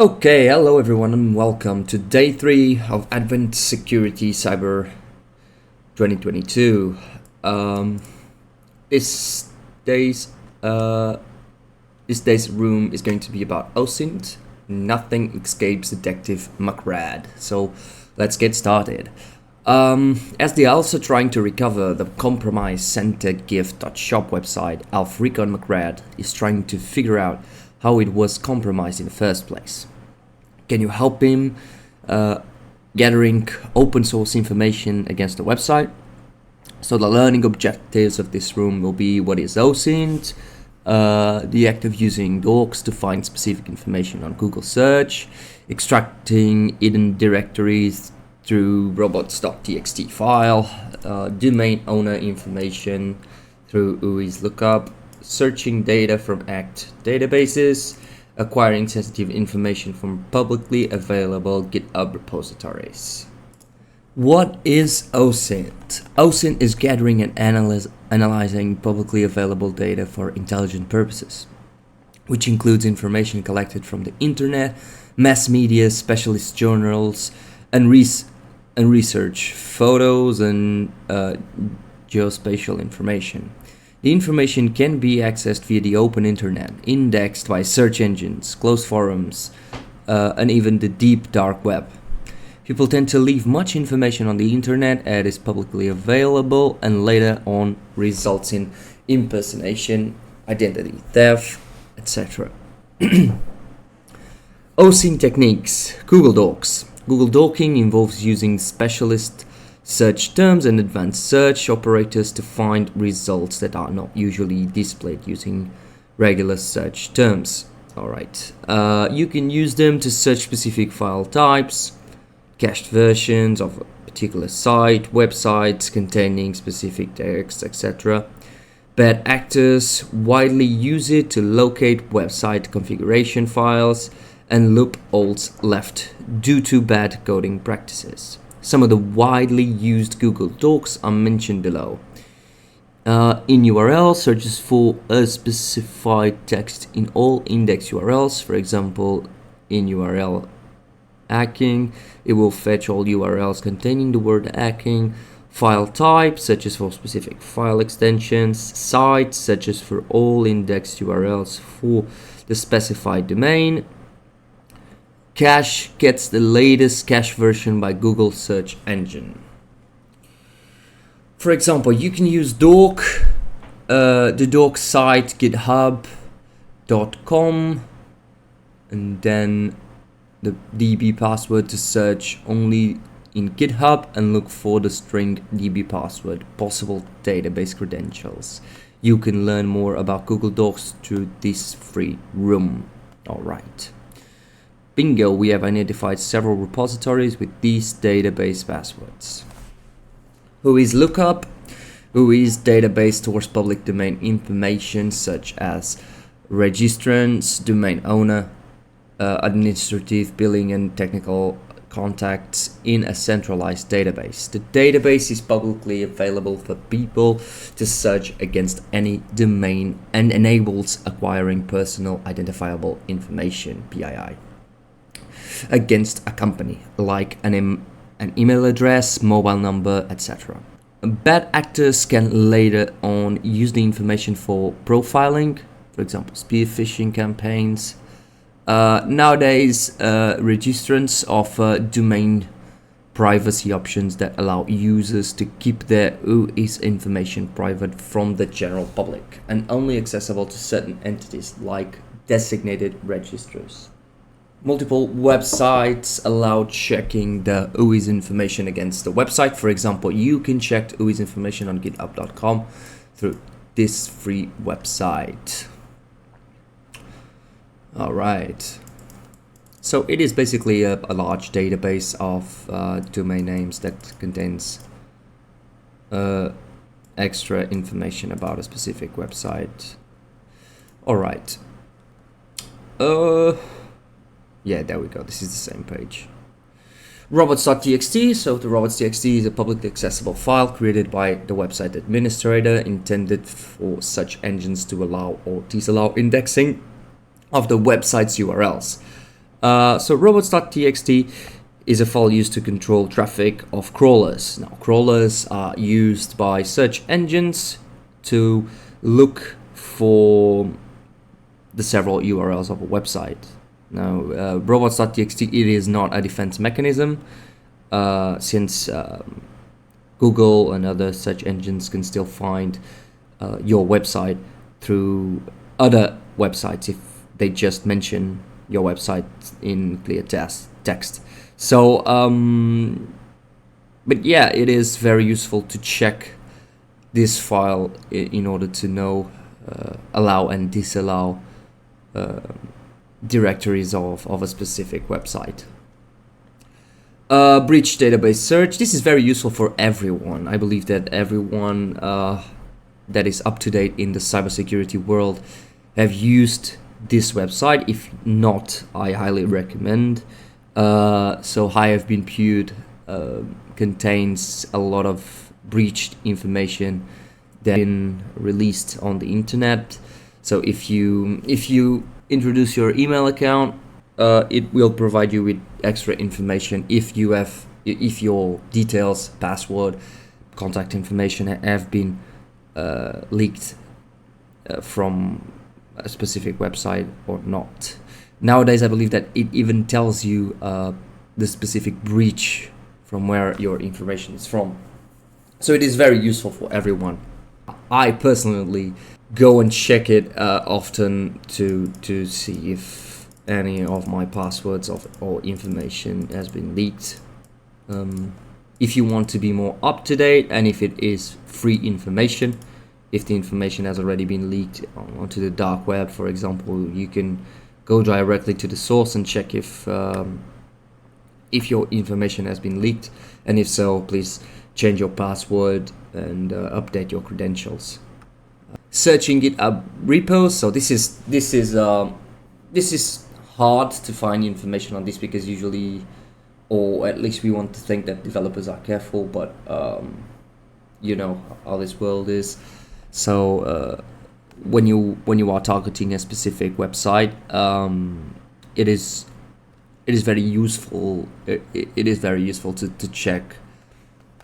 Okay, hello everyone and welcome to day 3 of Advanced Security Cyber 2022. This day's this day's room is going to be about OSINT. Nothing escapes Detective McRad. So let's get started. As they are also trying to recover the compromised centergift.shop website, Alf Recon McRad is trying to figure out how it was compromised in the first place. Can you help him gathering open source information against the website? So the learning objectives of this room will be what is OSINT, the act of using docs to find specific information on Google search, extracting hidden directories through robots.txt file, domain owner information through UI's lookup, searching data from ACT databases, acquiring sensitive information from publicly available GitHub repositories. What is OSINT? OSINT is gathering and analyzing publicly available data for intelligent purposes, which includes information collected from the internet, mass media, specialist journals, and research, photos, and geospatial information. The information can be accessed via the open internet, indexed by search engines, closed forums, and even the deep dark web. People tend to leave much information on the internet as is publicly available and later on results in impersonation, identity theft, etc. OSINT techniques. Google Docs. Google Docking involves using specialist search terms and advanced search operators to find results that are not usually displayed using regular search terms. Alright, you can use them to search specific file types, cached versions of a particular site, websites containing specific text, etc. Bad actors widely use it to locate website configuration files and loopholes left due to bad coding practices. Some of the widely used Google Docs are mentioned below. In URL, searches for a specified text in all index URLs. For example, in URL hacking, it will fetch all URLs containing the word hacking. File types, such as for specific file extensions. Sites, such as for all indexed URLs for the specified domain. Cache gets the latest cache version by Google search engine. For example, you can use doc, the doc site github.com, and then the DB password to search only in GitHub and look for the string DB password, possible database credentials. You can learn more about Google Docs through this free room. Alright. Bingo, we have identified several repositories with these database passwords. UI's lookup. UI's database stores public domain information such as registrants, domain owner, administrative, billing, and technical contacts in a centralized database. The database is publicly available for people to search against any domain and enables acquiring personal identifiable information, PII, against a company, like an email address, mobile number, etc. Bad actors can later on use the information for profiling, for example, spear phishing campaigns. Nowadays, registrants offer domain privacy options that allow users to keep their UI's information private from the general public and only accessible to certain entities like designated registrars. Multiple websites allow checking the UI's information against the website. For example, you can check UI's information on github.com through this free website. Alright. So it is basically a large database of domain names that contains extra information about a specific website. Alright. Yeah, there we go. This is the same page. Robots.txt. So the robots.txt is a publicly accessible file created by the website administrator intended for such engines to allow or disallow indexing of the website's URLs. So robots.txt is a file used to control traffic of crawlers. Now, crawlers are used by search engines to look for the several URLs of a website. Now, robots.txt, it is not a defense mechanism, since Google and other search engines can still find your website through other websites if they just mention your website in clear text. So, but yeah, it is very useful to check this file in order to know allow and disallow directories of a specific website. Breach database search. This is very useful for everyone. I believe that everyone that is up to date in the cybersecurity world have used this website. If not, I highly recommend. So Hi have been Pewed contains a lot of breached information that has been released on the internet. So if you introduce your email account, it will provide you with extra information if your details, password, contact information have been leaked from a specific website or not. Nowadays, I believe that it even tells you the specific breach from where your information is from. So it is very useful for everyone. I personally go and check it often to see if any of my passwords or information has been leaked. If you want to be more up to date, and if it is free information, if the information has already been leaked onto the dark web, for example, you can go directly to the source and check if your information has been leaked, and if so, please change your password and update your credentials. Searching GitHub repos. So this is hard to find information on this, because usually, or at least we want to think that developers are careful, but you know how this world is. So when you are targeting a specific website, it is very useful. It is very useful to check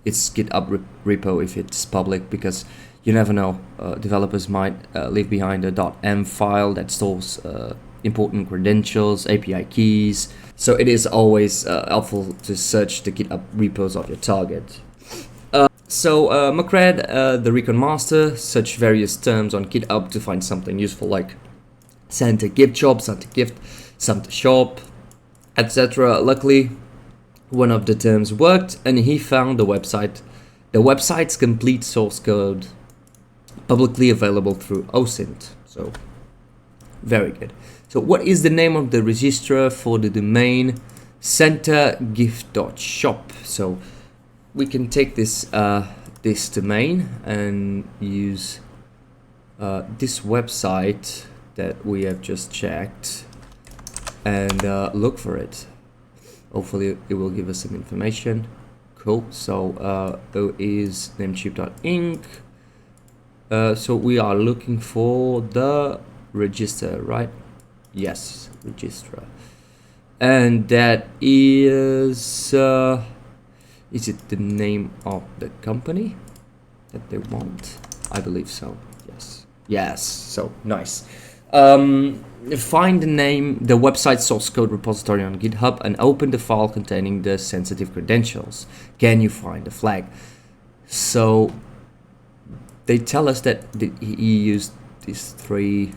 its GitHub repo if it's public, because you never know. Developers might leave behind a .m file that stores important credentials, API keys. So it is always helpful to search the GitHub repos of your target. So Macred, the Recon Master, search various terms on GitHub to find something useful like Santa gift shop, Santa gift, Santa shop, etc. Luckily, one of the terms worked, and he found the website's complete source code publicly available through OSINT. So very good. So what is the name of the registrar for the domain santagift.shop? So we can take this this domain and use this website that we have just checked and look for it. Hopefully it will give us some information. Cool. So it is namecheap.inc. So we are looking for the register, right? Yes, registrar. And that is it the name of the company that they want? I believe so. Yes. Yes. So nice. Find the website source code repository on GitHub and open the file containing the sensitive credentials. Can you find the flag? So they tell us that he used these three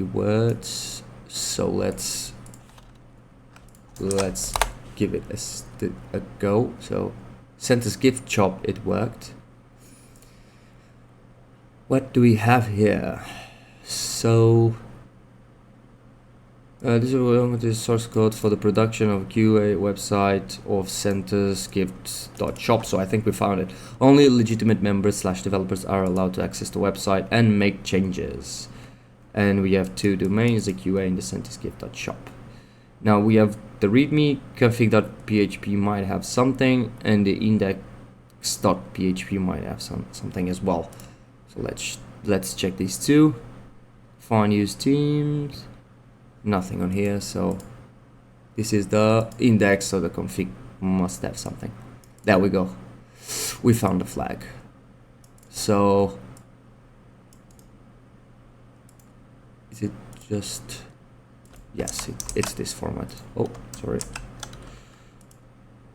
words. So let's give it a go. So Santa's gift shop, it worked. What do we have here? So this is the source code for the production of QA website of Santa's gift.shop. So I think we found it. Only legitimate members / developers are allowed to access the website and make changes. And we have two domains, the QA and the Santa's gift.shop. Now we have the readme config.php might have something, and the index.php might have something as well. So let's check these two. Find use teams. Nothing on here, so this is the index, so the config must have something. There we go. We found the flag. So is it just, yes, it's this format. Oh, sorry.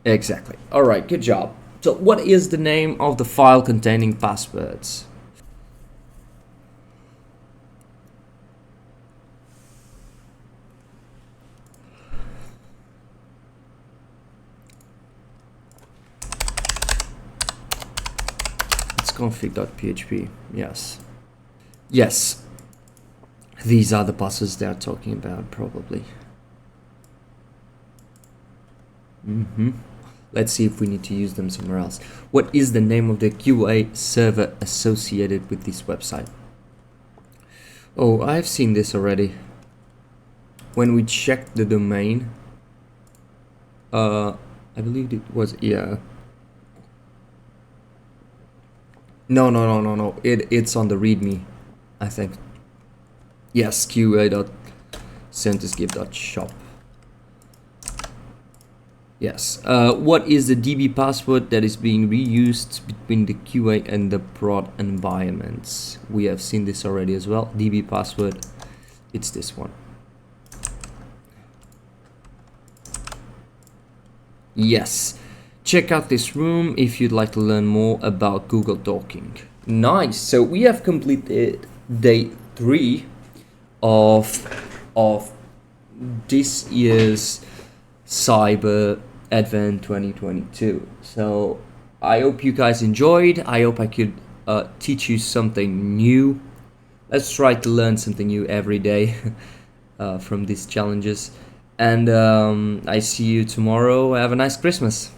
Exactly. All right, good job. So what is the name of the file containing passwords? It's config.php. Yes. Yes. These are the passwords they're talking about, probably. Let's see if we need to use them somewhere else. What is the name of the QA server associated with this website? Oh, I've seen this already. When we checked the domain, I believe it was, yeah. No. It's on the README, I think. Yes, qa.centersgive.shop. Yes. What is the DB password that is being reused between the QA and the prod environments? We have seen this already as well. DB password, it's this one. Yes. Check out this room if you'd like to learn more about Google Talking. Nice. So we have completed day 3 of this year's Cyber Advent 2022. So I hope you guys enjoyed. I hope I could teach you something new. Let's try to learn something new every day from these challenges. And I see you tomorrow. Have a nice Christmas.